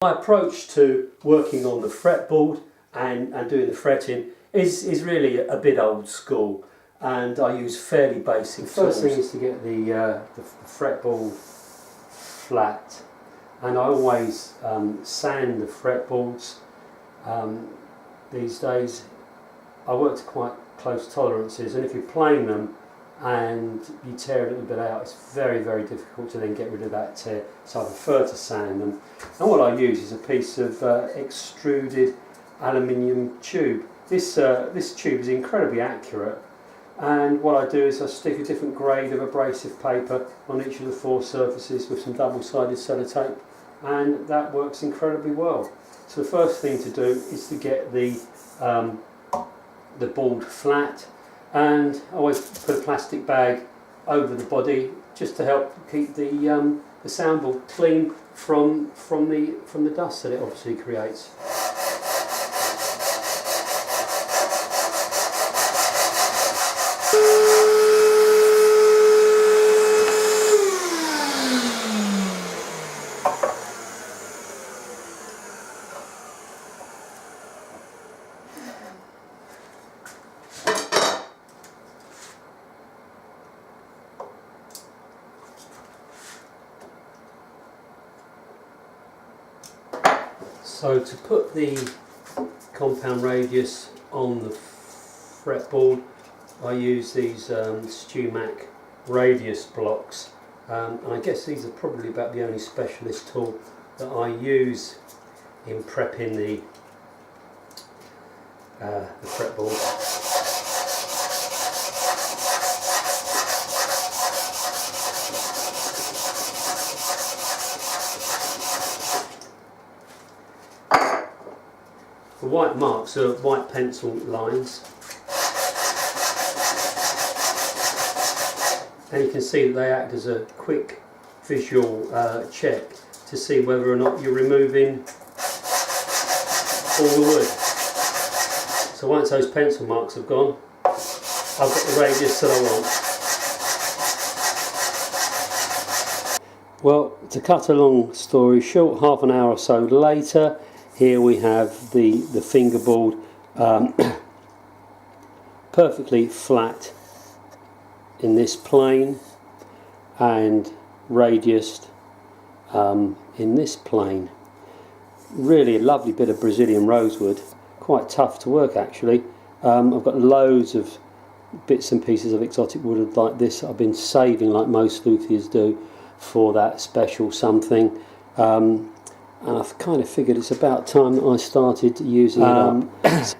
My approach to working on the fretboard and doing the fretting is really a bit old school, and I use fairly basic tools. The first thing is to get the fretboard flat, and I always sand the fretboards. These days I work to quite close tolerances, and if you plane them and you tear a little bit out, it's very, very difficult to then get rid of that tear, so I prefer to sand them. And what I use is a piece of extruded aluminium tube. This tube is incredibly accurate, and what I do is I stick a different grade of abrasive paper on each of the 4 surfaces with some double-sided sellotape, and that works incredibly well. So the first thing to do is to get the board flat, and I always put a plastic bag over the body just to help keep the soundboard clean from the dust that it obviously creates. So to put the compound radius on the fretboard, I use these StewMac radius blocks, and I guess these are probably about the only specialist tool that I use in prepping the fretboard. The white marks are white pencil lines, and you can see that they act as a quick visual check to see whether or not you're removing all the wood. So once those pencil marks have gone, I've got the radius that I want. Well, to cut a long story short, half an hour or so later, here we have the fingerboard perfectly flat in this plane and radiused in this plane. Really a lovely bit of Brazilian rosewood, quite tough to work actually. I've got loads of bits and pieces of exotic wood like this I've been saving, like most luthiers do, for that special something. And I've kind of figured it's about time that I started using it up.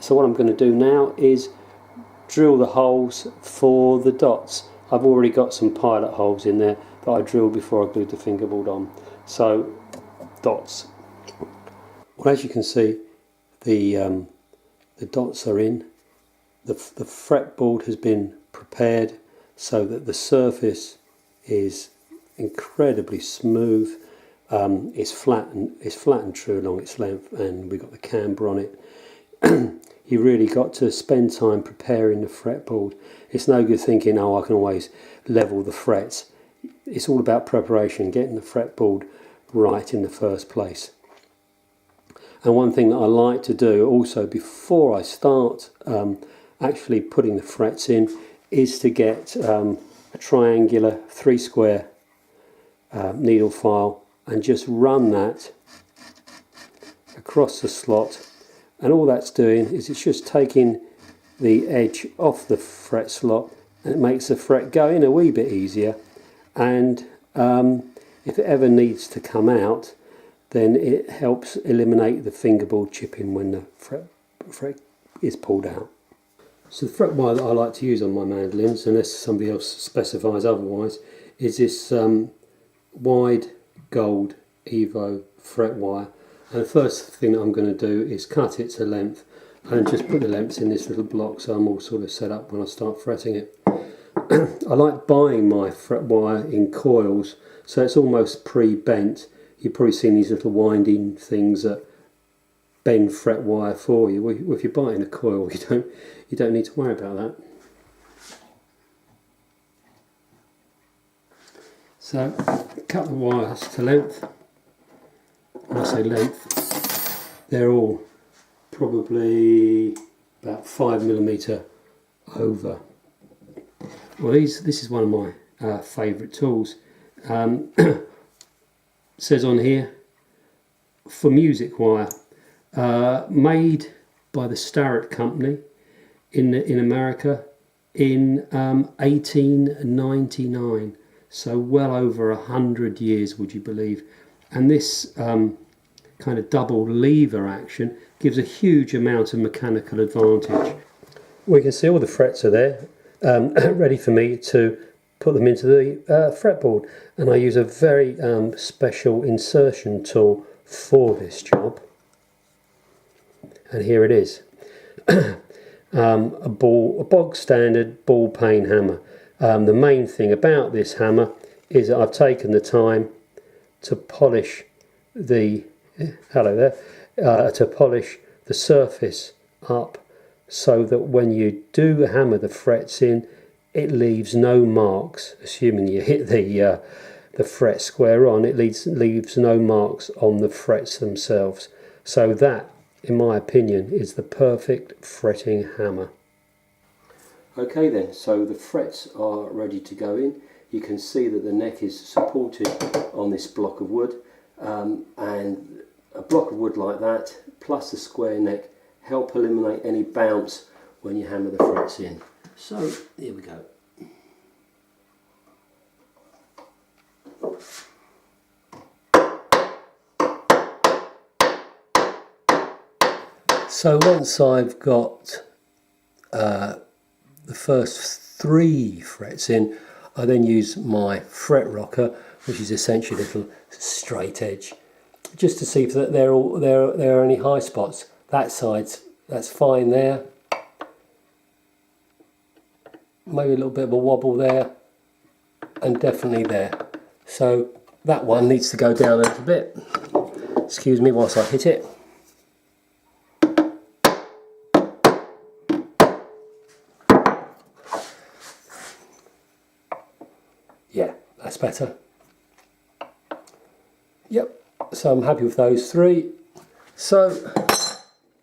So what I'm going to do now is drill the holes for the dots. I've already got some pilot holes in there that I drilled before I glued the fingerboard on. So, dots. Well, as you can see, the dots are in. The fretboard has been prepared so that the surface is incredibly smooth. It's flat and true along its length, and we've got the camber on it. You really got to spend time preparing the fretboard. It's no good thinking, oh, I can always level the frets. It's all about preparation, getting the fretboard right in the first place. And one thing that I like to do also before I start actually putting the frets in is to get a triangular 3-square needle file and just run that across the slot, and all that's doing is it's just taking the edge off the fret slot, and it makes the fret go in a wee bit easier, and if it ever needs to come out, then it helps eliminate the fingerboard chipping when the fret is pulled out. So the fret wire that I like to use on my mandolins, unless somebody else specifies otherwise, is this wide gold Evo fret wire, and the first thing that I'm going to do is cut it to length and just put the lengths in this little block so I'm all sort of set up when I start fretting it. I like buying my fret wire in coils, so it's almost pre-bent. You've probably seen these little winding things that bend fret wire for you. Well, if you're buying a coil, you don't need to worry about that. So cut the wires to length, and I say length, they're all probably about 5mm over. Well, this is one of my favourite tools. Says on here, for music wire, made by the Starrett Company in America in 1899. So well over 100 years, would you believe? And this kind of double lever action gives a huge amount of mechanical advantage. We can see all the frets are there, ready for me to put them into the fretboard. And I use a very special insertion tool for this job. And here it is. A bog standard ball peen hammer. The main thing about this hammer is that I've taken the time to polish the to polish the surface up, so that when you do hammer the frets in, it leaves no marks. Assuming you hit the fret square on, it leaves no marks on the frets themselves. So that, in my opinion, is the perfect fretting hammer. Okay then, so the frets are ready to go in. You can see that the neck is supported on this block of wood, and a block of wood like that plus the square neck help eliminate any bounce when you hammer the frets in. So here we go. So once I've got the first 3 frets in, I then use my fret rocker, which is essentially a little straight edge, just to see if there are any high spots. That side's, that's fine there. Maybe a little bit of a wobble there, and definitely there. So that one needs to go down a little bit. Excuse me whilst I hit it. Yeah, that's better. Yep, so I'm happy with those 3. So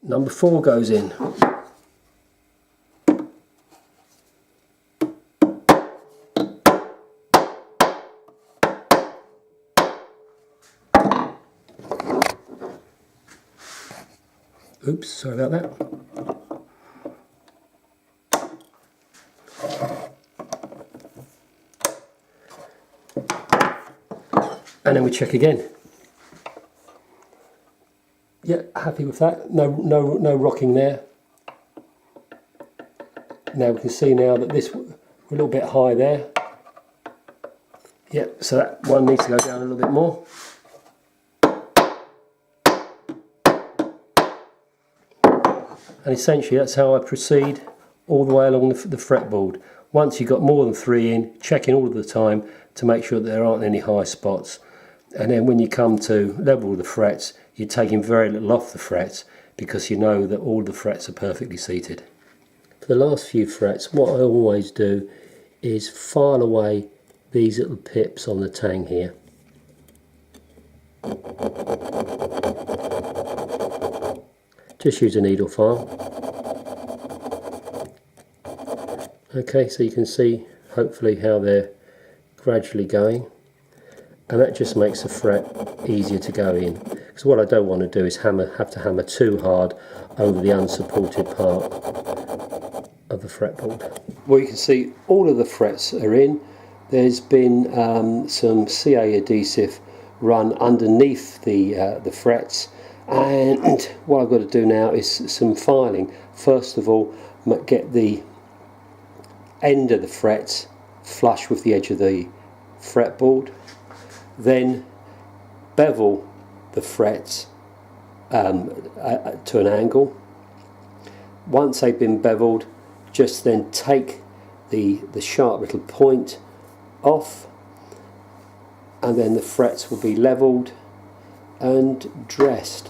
number 4 goes in. Oops, sorry about that. And then we check again. Yeah, happy with that. No rocking there. Now we can see now that we're a little bit high there. Yep, so that one needs to go down a little bit more. And essentially that's how I proceed all the way along the fretboard. Once you've got more than 3 in, checking all of the time to make sure that there aren't any high spots. And then when you come to level the frets, you're taking very little off the frets because you know that all the frets are perfectly seated. For the last few frets, what I always do is file away these little pips on the tang here. Just use a needle file. Okay, so you can see hopefully how they're gradually going, and that just makes the fret easier to go in, because what I don't want to do is have to hammer too hard over the unsupported part of the fretboard. Well, you can see all of the frets are in. There's been some CA adhesive run underneath the frets, and what I've got to do now is some filing. First of all, get the end of the frets flush with the edge of the fretboard, then bevel the frets to an angle. Once they've been beveled, just then take the sharp little point off, and then the frets will be levelled and dressed.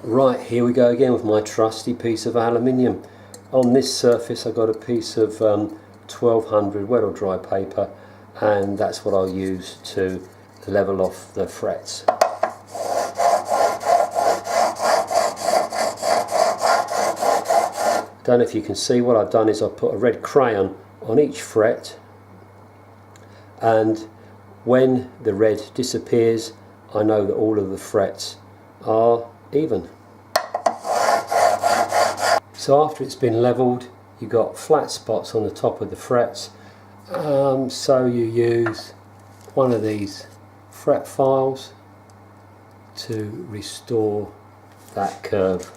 Right, here we go again with my trusty piece of aluminium. On this surface I got a piece of 1200 wet or dry paper, and that's what I'll use to level off the frets. Don't know if you can see, what I've done is I've put a red crayon on each fret, and when the red disappears I know that all of the frets are even. So after it's been levelled, you've got flat spots on the top of the frets, so you use one of these fret files to restore that curve.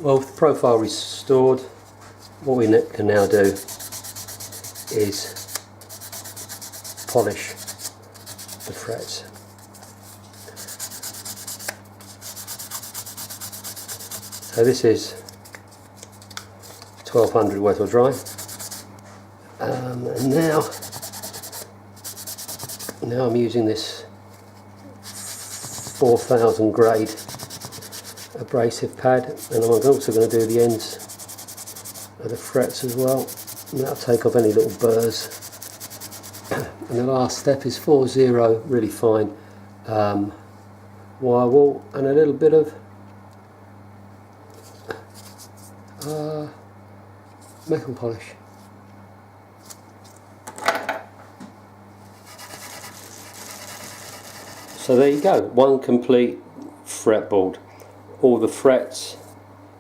Well, with the profile restored, what we can now do is polish the frets. So this is 1200 wet or dry, and now I'm using this 4000 grade abrasive pad, and I'm also going to do the ends of the frets as well, and that'll take off any little burrs. And the last step is 40, really fine wire wool and a little bit of metal polish. So there you go, one complete fretboard. All the frets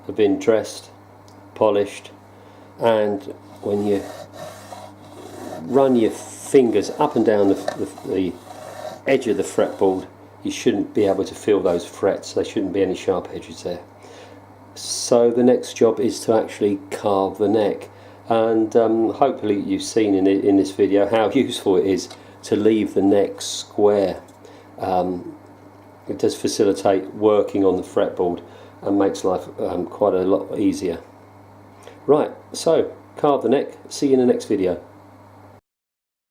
have been dressed, polished, and when you run your fingers up and down the edge of the fretboard, you shouldn't be able to feel those frets. There shouldn't be any sharp edges there. So the next job is to actually carve the neck, and hopefully you've seen in this video how useful it is to leave the neck square. It does facilitate working on the fretboard and makes life quite a lot easier. Right, so carve the neck, see you in the next video.